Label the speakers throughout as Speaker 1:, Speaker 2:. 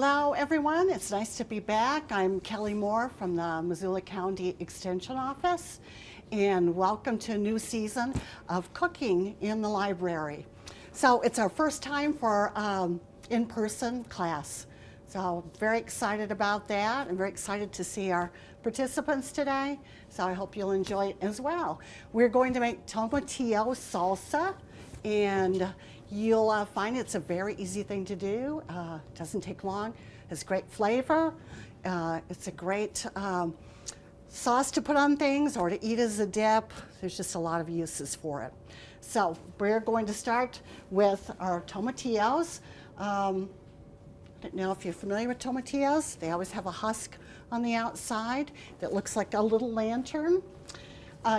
Speaker 1: Hello, everyone. It's nice to be back. I'm Kelly Moore from the Missoula County Extension Office, and welcome to a new season of cooking in the library. So it's our first time for in-person class. So very excited about that. I'm very excited to see our participants today. So I hope you'll enjoy it as well. We're going to make tomatillo salsa, and you'll find it's a very easy thing to do. Doesn't take long. It's great flavor. It's a great sauce to put on things or to eat as a dip. There's just a lot of uses for it. So we're going to start with our tomatillos. I don't know if you're familiar with tomatillos. They always have a husk on the outside that looks like a little lantern.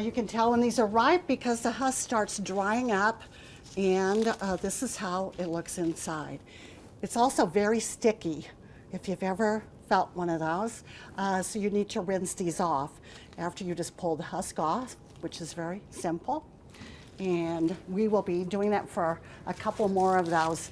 Speaker 1: You can tell when these are ripe because the husk starts drying up, and this is how it looks inside. It's also very sticky, if you've ever felt one of those. So you need to rinse these off after you just pull the husk off, which is very simple. And we will be doing that for a couple more of those.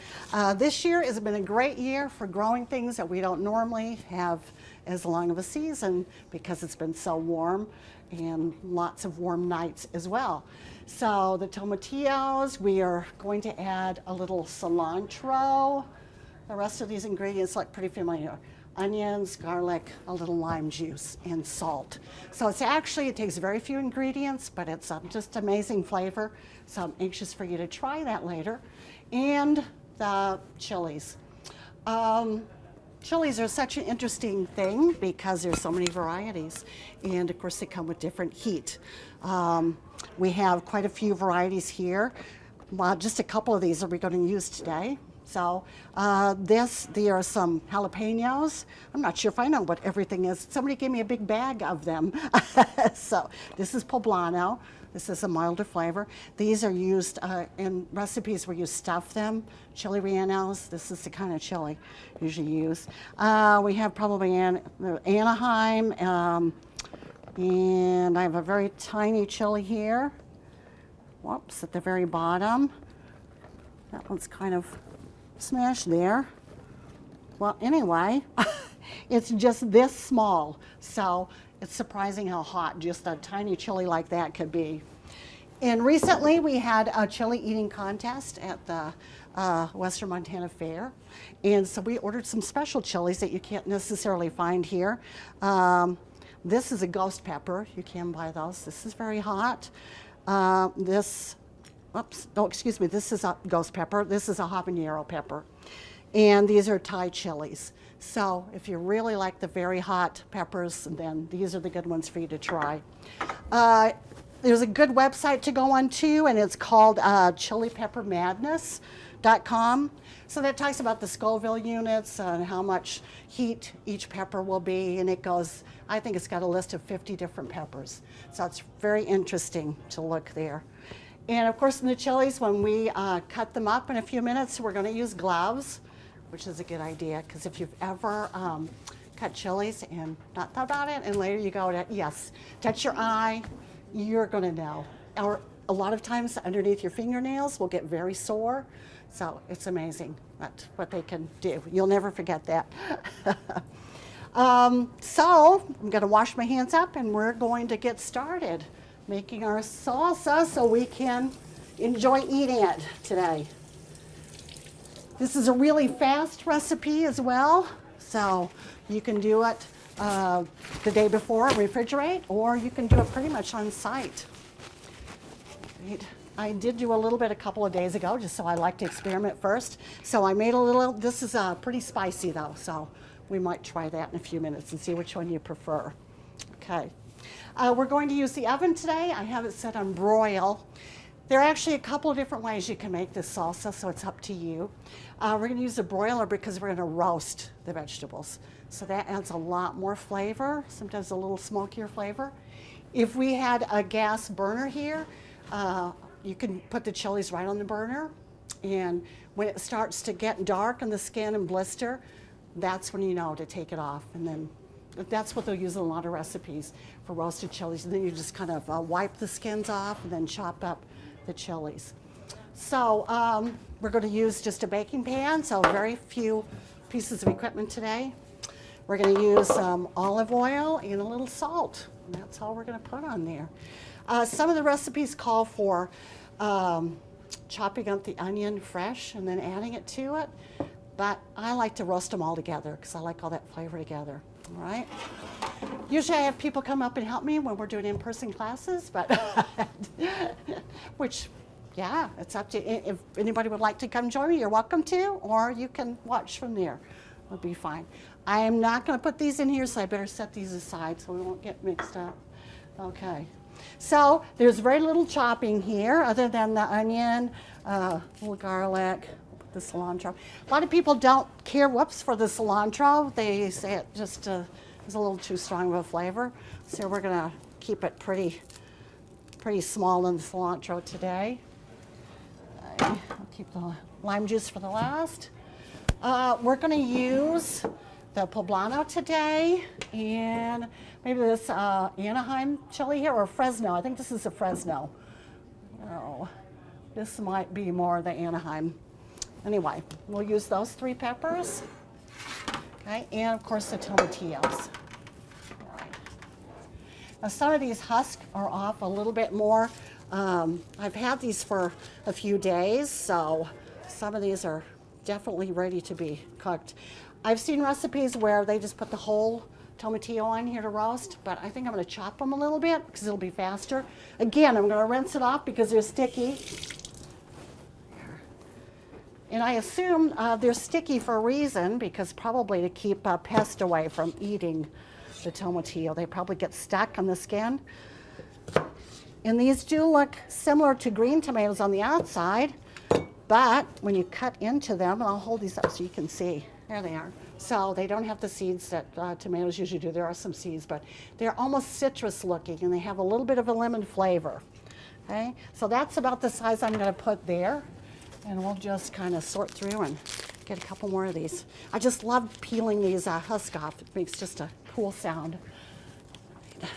Speaker 1: This year has been a great year for growing things that we don't normally have as long of a season because it's been so warm and lots of warm nights as well. So the tomatillos, we are going to add a little cilantro. The rest of these ingredients look pretty familiar. Onions, garlic, a little lime juice, and salt. So it takes very few ingredients, but it's just amazing flavor. So I'm anxious for you to try that later. And the chilies. Chilies are such an interesting thing because there's so many varieties. And of course they come with different heat. We have quite a few varieties here. Just a couple of these are we going to use today. So there are some jalapenos. I'm not sure if I know what everything is. Somebody gave me a big bag of them. So this is poblano. This is a milder flavor. These are used in recipes where you stuff them. Chili rellenos. This is the kind of chili usually used. We have probably Anaheim, and I have a very tiny chili here. Whoops, at the very bottom. That one's kind of smashed there. Well, anyway, it's just this small, so it's surprising how hot just a tiny chili like that could be. And recently we had a chili eating contest at the Western Montana Fair, and so we ordered some special chilies that you can't necessarily find here. This is a ghost pepper. You can buy those. This is very hot. This is a ghost pepper. This is a habanero pepper. And these are Thai chilies. So if you really like the very hot peppers, then these are the good ones for you to try. There's a good website to go on too, and it's called chilipeppermadness.com. So that talks about the Scoville units and how much heat each pepper will be, and I think it's got a list of 50 different peppers. So it's very interesting to look there. And of course in the chilies, when we cut them up in a few minutes, we're going to use gloves, which is a good idea, because if you've ever cut chilies and not thought about it, and later you go to, touch your eye, you're going to know. Or a lot of times underneath your fingernails will get very sore. So it's amazing what they can do. You'll never forget that. So I'm going to wash my hands up, and we're going to get started making our salsa so we can enjoy eating it today. This is a really fast recipe as well, so you can do it the day before and refrigerate, or you can do it pretty much on site. I did do a little bit a couple of days ago, just so I like to experiment first. So I made this is pretty spicy though, so we might try that in a few minutes and see which one you prefer. Okay. We're going to use the oven today. I have it set on broil. There are actually a couple of different ways you can make this salsa, so it's up to you. We're going to use a broiler because we're going to roast the vegetables. So that adds a lot more flavor, sometimes a little smokier flavor. If we had a gas burner here, you can put the chilies right on the burner, and when it starts to get dark on the skin and blister, that's when you know to take it off. And then that's what they'll use in a lot of recipes for roasted chilies. And then you just kind of wipe the skins off and then chop up the chilies. So we're going to use just a baking pan, so very few pieces of equipment today. We're going to use some olive oil and a little salt. And that's all we're going to put on there. Some of the recipes call for chopping up the onion fresh and then adding it to it. But I like to roast them all together because I like all that flavor together. All right. Usually I have people come up and help me when we're doing in-person classes, but which, yeah, it's up to you. If anybody would like to come join me, you're welcome to, or you can watch from there. It'll be fine. I am not going to put these in here, so I better set these aside so we won't get mixed up. Okay. So there's very little chopping here other than the onion, little garlic, the cilantro. A lot of people don't care, for the cilantro. They say it just is a little too strong of a flavor. So we're going to keep it pretty small in the cilantro today. I'll keep the lime juice for the last. We're going to use the poblano today, and maybe this Anaheim chili here, or Fresno. I think this is a Fresno. Oh, this might be more the Anaheim. Anyway, we'll use those 3 peppers. Okay, and of course the tomatillos. All right. Now some of these husks are off a little bit more. I've had these for a few days, so some of these are definitely ready to be cooked. I've seen recipes where they just put the whole tomatillo on here to roast, but I think I'm going to chop them a little bit because it'll be faster. Again, I'm going to rinse it off because they're sticky. And I assume they're sticky for a reason, because probably to keep pests away from eating the tomatillo. They probably get stuck on the skin. And these do look similar to green tomatoes on the outside, but when you cut into them, and I'll hold these up so you can see, there they are. So they don't have the seeds that tomatoes usually do. There are some seeds, but they're almost citrus looking, and they have a little bit of a lemon flavor. Okay, so that's about the size I'm going to put there. And we'll just kind of sort through and get a couple more of these. I just love peeling these husks off. It makes just a cool sound. Right.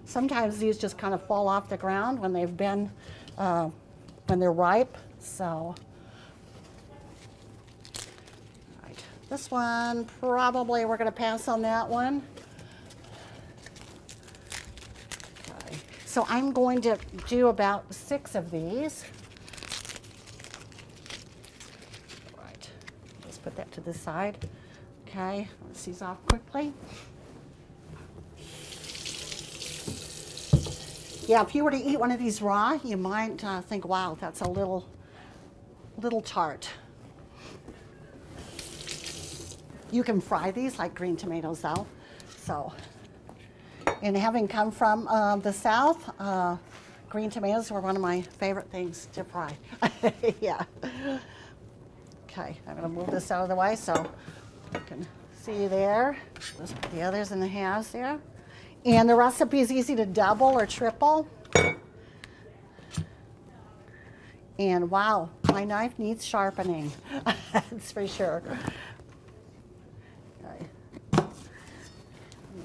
Speaker 1: Sometimes these just kind of fall off the ground when they've been, when they're ripe. So, right. This one, probably we're going to pass on that one. So I'm going to do about 6 of these. All right, just put that to the side. Okay, let's these off quickly. Yeah, if you were to eat one of these raw, you might think, wow, that's a little tart. You can fry these like green tomatoes though, so. And having come from the South, green tomatoes were one of my favorite things to fry. Yeah. Okay, I'm going to move this out of the way so you can see there. Let's put the others in the halves there. And the recipe is easy to double or triple. And wow, my knife needs sharpening. That's for sure.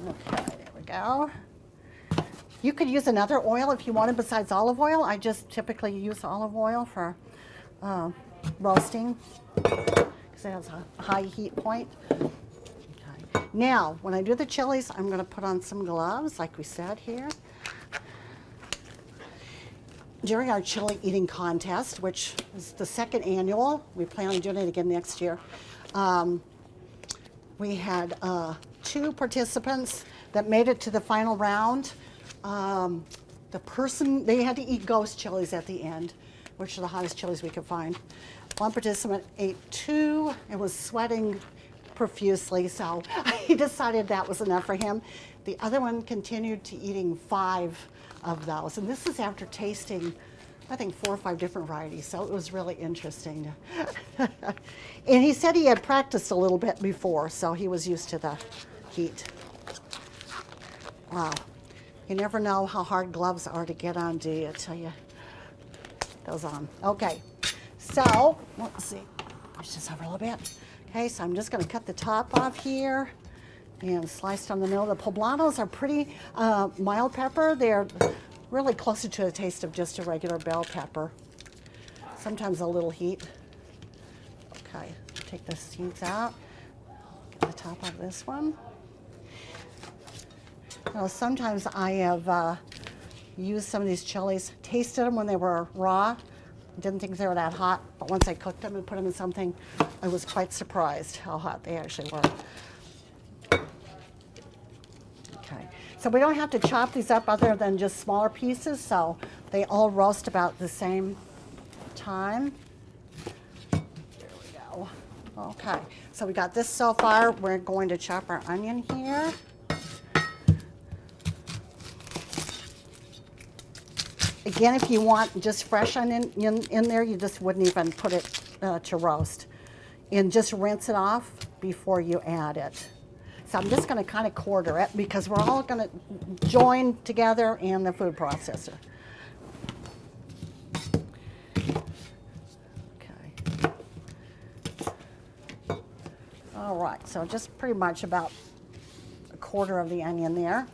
Speaker 1: Okay, there we go. You could use another oil if you wanted besides olive oil. I just typically use olive oil for roasting because it has a high heat point. Okay. Now, when I do the chilies, I'm going to put on some gloves, like we said here. During our chili eating contest, which is the 2nd annual, we plan on doing it again next year, we had 2 participants that made it to the final round. They had to eat ghost chilies at the end, which are the hottest chilies we could find. One participant ate 2 and was sweating profusely, so he decided that was enough for him. The other one continued to eating 5 of those, and this is after tasting, I think, 4 or 5 different varieties, so it was really interesting. And he said he had practiced a little bit before, so he was used to the heat. Wow. You never know how hard gloves are to get on, do you? Till you those on. Okay, so let's see. Push this over a little bit. Okay, so I'm just going to cut the top off here and slice down the middle. The poblanos are pretty mild pepper. They're really closer to the taste of just a regular bell pepper. sometimes a little heat. Okay, take the seeds out. Get the top of this one. Now, sometimes I have used some of these chilies, tasted them when they were raw, didn't think they were that hot, but once I cooked them and put them in something, I was quite surprised how hot they actually were. Okay, so we don't have to chop these up other than just smaller pieces, so they all roast about the same time. There we go. Okay, so we got this so far. We're going to chop our onion here. Again, if you want just fresh onion in there, you just wouldn't even put it to roast. And just rinse it off before you add it. So I'm just going to kind of quarter it because we're all going to join together in the food processor. Okay. All right, so just pretty much about a quarter of the onion there.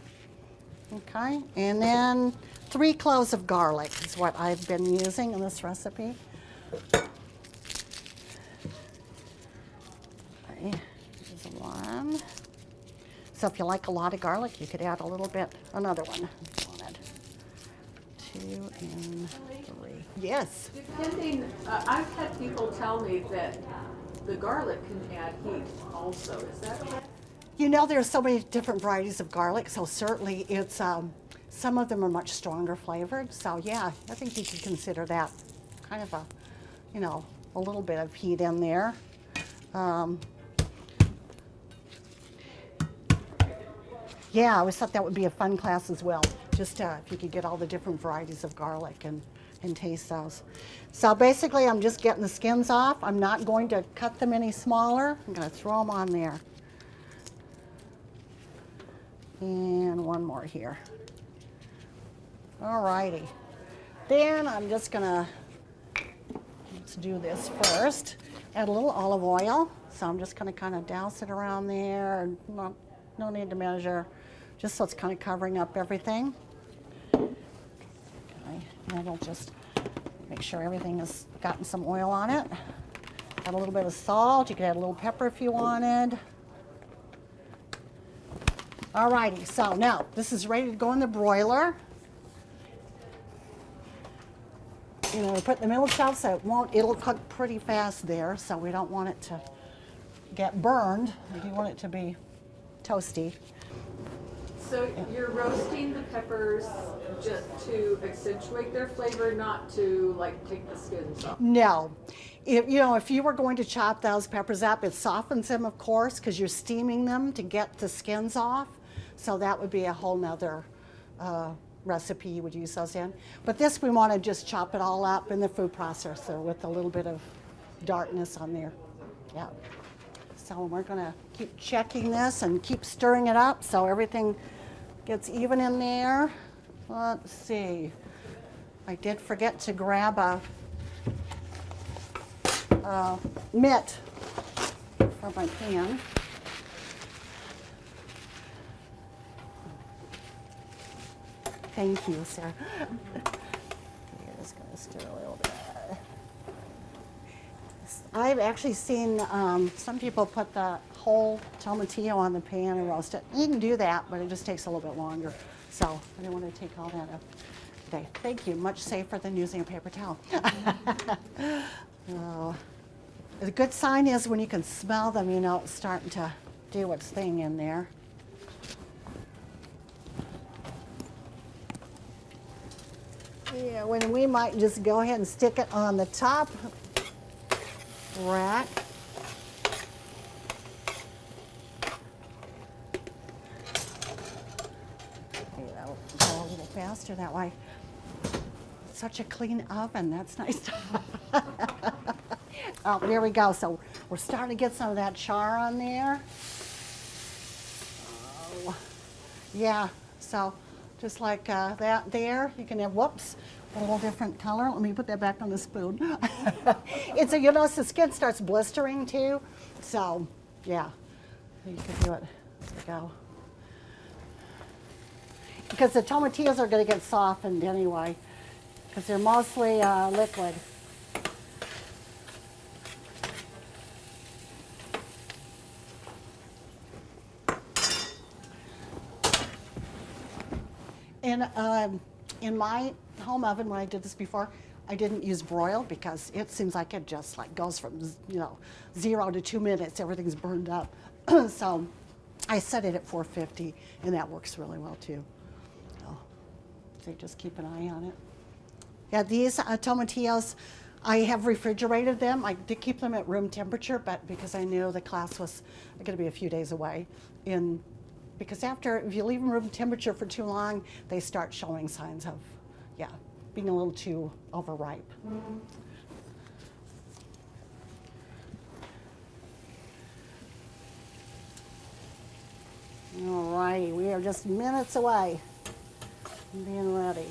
Speaker 1: Okay, and then 3 cloves of garlic is what I've been using in this recipe. Okay, here's one. So if you like a lot of garlic, you could add a little bit, another one if you wanted. 2 and 3. Yes?
Speaker 2: Depending, I've had people tell me that the garlic can add heat also. Is that right?
Speaker 1: You know, there's so many different varieties of garlic, so certainly it's, some of them are much stronger flavored. So yeah, I think you could consider that kind of a, you know, a little bit of heat in there. Yeah, I always thought that would be a fun class as well, just if you could get all the different varieties of garlic and taste those. So basically I'm just getting the skins off. I'm not going to cut them any smaller. I'm going to throw them on there. And one more here. All righty. Then I'm just gonna, let's do this first. Add a little olive oil. So I'm just gonna kind of douse it around there. No need to measure, just so it's kind of covering up everything. Okay, and I'll just make sure everything has gotten some oil on it. Add a little bit of salt. You could add a little pepper if you wanted. Alrighty, so now this is ready to go in the broiler. You know, we put it in the middle shelf so it'll cook pretty fast there, so we don't want it to get burned. We do want it to be toasty.
Speaker 2: So you're roasting the peppers just to accentuate their flavor, not to like take the skins off?
Speaker 1: No. If you were going to chop those peppers up, it softens them, of course, because you're steaming them to get the skins off. So that would be a whole nother recipe you would use those in. But this, we want to just chop it all up in the food processor with a little bit of darkness on there. Yeah. So we're going to keep checking this and keep stirring it up so everything gets even in there. Let's see. I did forget to grab a mitt for my pan. Thank you, sir. You're just going to stir a little bit. I've actually seen some people put the whole tomatillo on the pan and roast it. You can do that, but it just takes a little bit longer. So I didn't want to take all that up today. Thank you. Much safer than using a paper towel. The good sign is when you can smell them, you know it's starting to do its thing in there. Yeah, when we might just go ahead and stick it on the top rack. Maybe that'll go a little faster that way. Such a clean oven, that's nice. Oh, there we go. So we're starting to get some of that char on there. Oh, yeah, so just like that there, you can have, whoops, a little different color. Let me put that back on the spoon. It's you notice the skin starts blistering too. So, yeah, you can do it. There we go. Because the tomatillos are going to get softened anyway, because they're mostly liquid. In my home oven, when I did this before, I didn't use broil because it seems like it just like goes from 0 to 2 minutes. Everything's burned up. So I set it at 450, and that works really well too. So just keep an eye on it. Yeah, these tomatillos, I have refrigerated them. I did keep them at room temperature, but because I knew the class was going to be a few days away, because if you leave them room temperature for too long, they start showing signs of, being a little too overripe. All righty, we are just minutes away from being ready.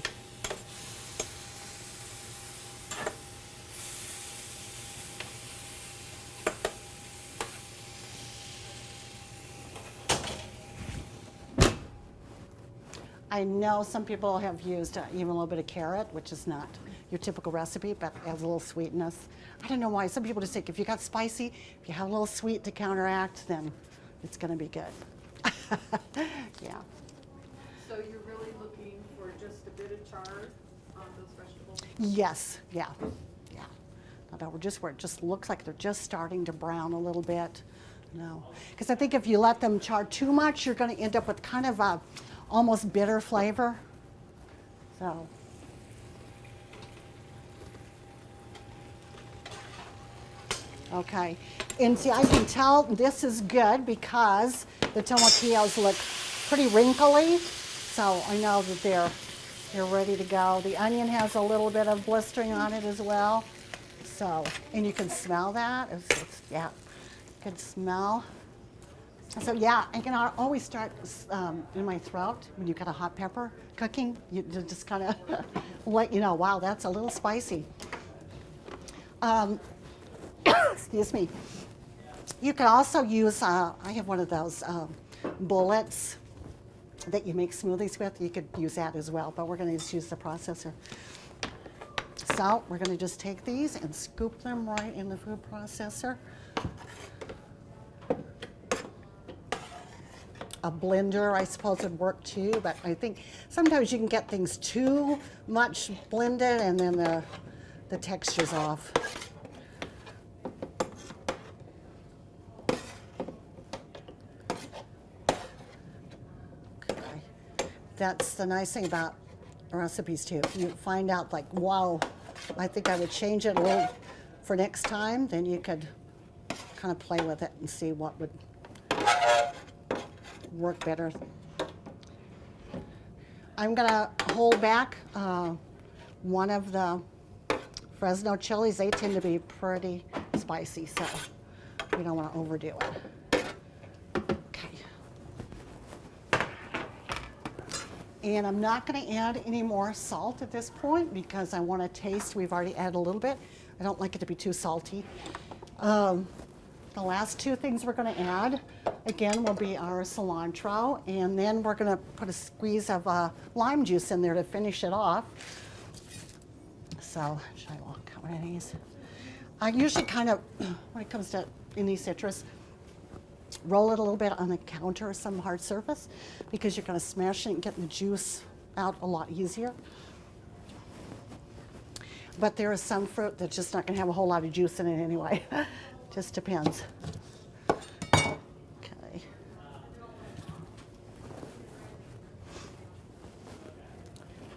Speaker 1: I know some people have used even a little bit of carrot, which is not your typical recipe, but adds a little sweetness. I don't know why. Some people just think if you got spicy, if you have a little sweet to counteract, then it's going to be good. Yeah.
Speaker 2: So you're really looking for just a bit of char on those vegetables?
Speaker 1: Yes. Yeah. No, just where it just looks like they're just starting to brown a little bit. No, because I think if you let them char too much, you're going to end up with kind of a almost bitter flavor. So. Okay, and see, I can tell this is good because the tomatillos look pretty wrinkly, so I know that they're ready to go. The onion has a little bit of blistering on it as well, so, and you can smell that. Yeah, good smell. So yeah, I can always start in my throat when you've got a hot pepper cooking. You just kind of let you know, wow, that's a little spicy. Excuse me. You can also use, I have one of those bullets that you make smoothies with. You could use that as well, but we're going to just use the processor. So we're going to just take these and scoop them right in the food processor. A blender, I suppose, would work too, but I think sometimes you can get things too much blended and then the texture's off. Okay. That's the nice thing about recipes too. You find out like, wow, I think I would change it a little for next time, then you could kind of play with it and see what would work better. I'm gonna hold back one of the Fresno chilies. They tend to be pretty spicy, so we don't want to overdo it. Okay. And I'm not going to add any more salt at this point because I want to taste. We've already added a little bit. I don't like it to be too salty. The last two things we're going to add, again, will be our cilantro, and then we're going to put a squeeze of lime juice in there to finish it off. So, should I look how many these? I usually kind of, when it comes to any citrus, roll it a little bit on the counter or some hard surface because you're going to smash it and get the juice out a lot easier. But there is some fruit that's just not going to have a whole lot of juice in it anyway. Just depends. Okay.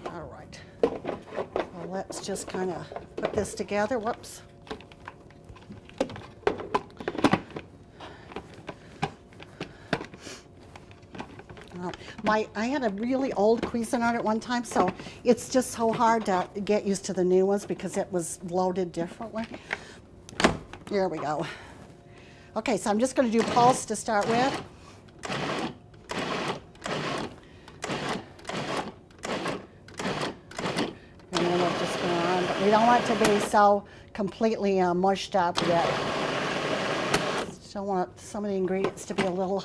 Speaker 1: All right. Well, let's just kind of put this together. Whoops. I had a really old Cuisinart at one time, so it's just so hard to get used to the new ones because it was loaded differently. Here we go. Okay, so I'm just going to do pulse to start with. And then we'll just go on, but we don't want it to be so completely mushed up yet. Still want some of the ingredients to be a little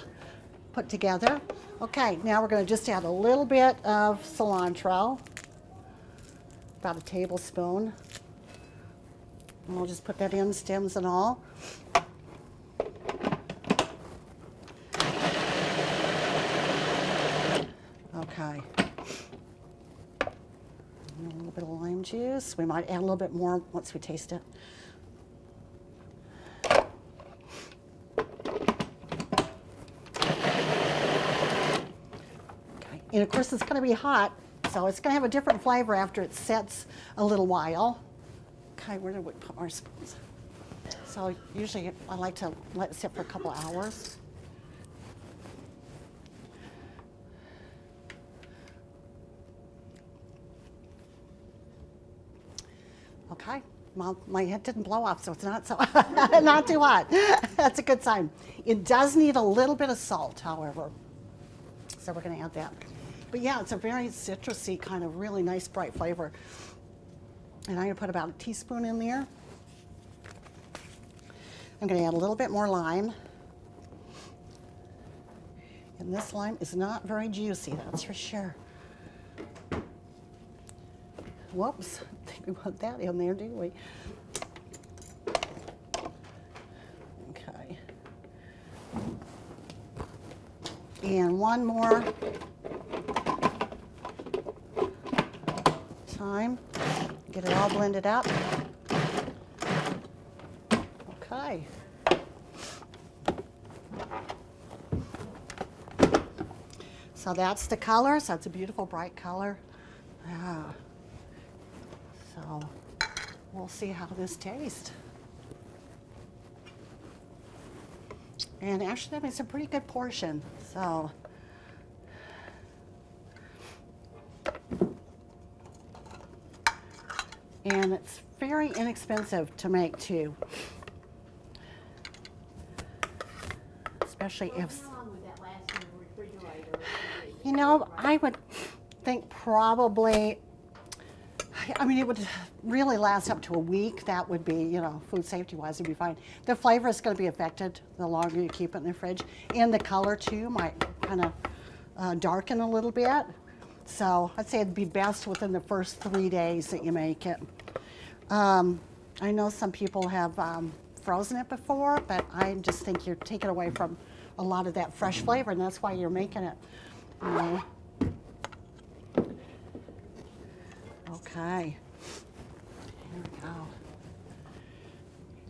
Speaker 1: put together. Okay, now we're going to just add a little bit of cilantro, about a tablespoon. And we'll just put that in, stems and all. Okay. lime juice. We might add a little bit more once we taste it. Okay, and of course it's going to be hot, so it's going to have a different flavor after it sets a little while. Okay, where did we put our spoons? So usually I like to let it sit for a couple hours. Okay, well, my head didn't blow off, so it's not so not too hot. That's a good sign. It does need a little bit of salt, however, so we're going to add that. But yeah, it's a very citrusy kind of really nice bright flavor. And I'm going to put about a teaspoon in there. I'm going to add a little bit more lime. And this lime is not very juicy, that's for sure. Whoops, I think we put that in there, didn't we? Okay. And one more time. Get it all blended up. Okay. So that's the color. So it's a beautiful bright color. Yeah. So we'll see how this tastes. And actually that makes a pretty good portion. So and it's very inexpensive to make too. Especially if,
Speaker 3: how long would that last in the refrigerator?
Speaker 1: you know, I would think probably, I mean, it would really last up to a week. That would be, you know, food safety wise, it'd be fine. The flavor is going to be affected the longer you keep it in the fridge. And the color too might kind of darken a little bit. So I'd say it'd be best within the first 3 days that you make it. I know some people have frozen it before, but I just think you're taking away from a lot of that fresh flavor, and that's why you're making it. You know? Okay. Here we go.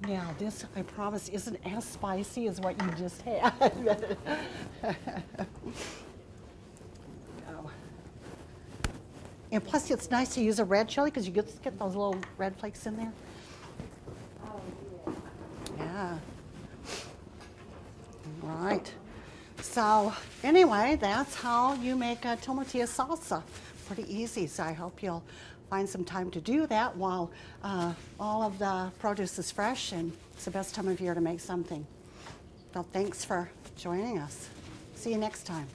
Speaker 1: Now this, I promise, isn't as spicy as what you just had. Go. And plus, it's nice to use a red chili because you get those little red flakes in there.
Speaker 3: Oh, yeah.
Speaker 1: Yeah. All right. So anyway, that's how you make a tomatillo salsa. Pretty easy. So I hope you'll find some time to do that while all of the produce is fresh, and it's the best time of year to make something. So thanks for joining us. See you next time.